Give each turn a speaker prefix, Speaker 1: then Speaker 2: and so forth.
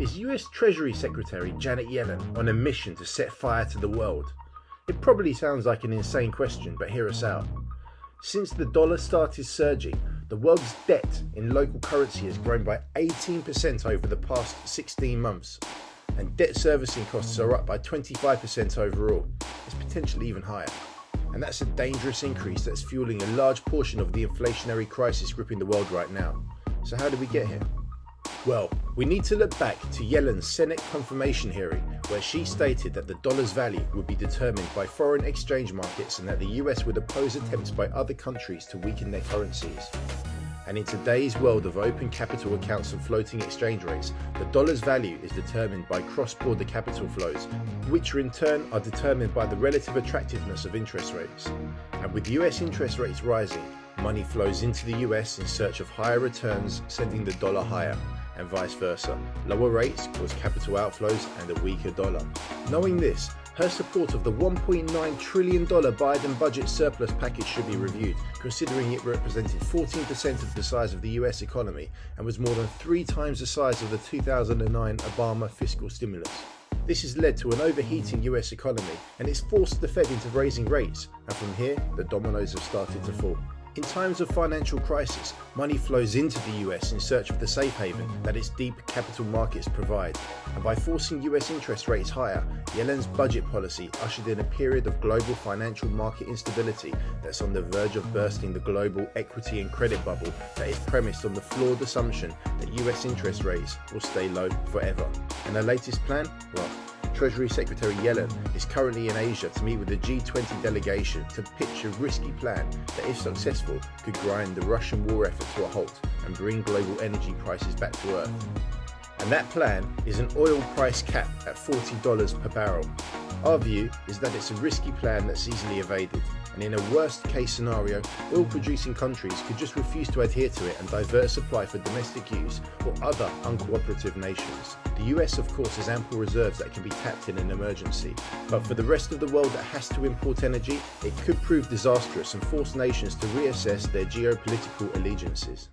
Speaker 1: Is US Treasury Secretary Janet Yellen on a mission to set fire to the world? It probably sounds like an insane question, but hear us out. Since the dollar started surging, the world's debt in local currency has grown by 18% over the past 16 months, and debt servicing costs are up by 25% overall. It's potentially even higher. And that's a dangerous increase that's fueling a large portion of the inflationary crisis gripping the world right now. So how did we get here? Well, we need to look back to Yellen's Senate confirmation hearing, where she stated that the dollar's value would be determined by foreign exchange markets and that the US would oppose attempts by other countries to weaken their currencies. And in today's world of open capital accounts and floating exchange rates, the dollar's value is determined by cross-border capital flows, which in turn are determined by the relative attractiveness of interest rates. And with US interest rates rising, money flows into the US in search of higher returns, sending the dollar higher, and vice versa. Lower rates cause capital outflows and a weaker dollar. Knowing this, her support of the $1.9 trillion Biden budget surplus package should be reviewed, considering it represented 14% of the size of the US economy and was more than 3 times the size of the 2009 Obama fiscal stimulus. This has led to an overheating US economy, and it's forced the Fed into raising rates, and from here, the dominoes have started to fall. In times of financial crisis, money flows into the US in search of the safe haven that its deep capital markets provide. And by forcing US interest rates higher, Yellen's budget policy ushered in a period of global financial market instability that's on the verge of bursting the global equity and credit bubble that is premised on the flawed assumption that US interest rates will stay low forever. And her latest plan? Well, Treasury Secretary Yellen is currently in Asia to meet with the G20 delegation to pitch a risky plan that, if successful, could grind the Russian war effort to a halt and bring global energy prices back to earth. And that plan is an oil price cap at $40 per barrel. Our view is that it's a risky plan that's easily evaded, and in a worst case scenario, oil producing countries could just refuse to adhere to it and divert supply for domestic use or other uncooperative nations. The US of course has ample reserves that can be tapped in an emergency, but for the rest of the world that has to import energy, it could prove disastrous and force nations to reassess their geopolitical allegiances.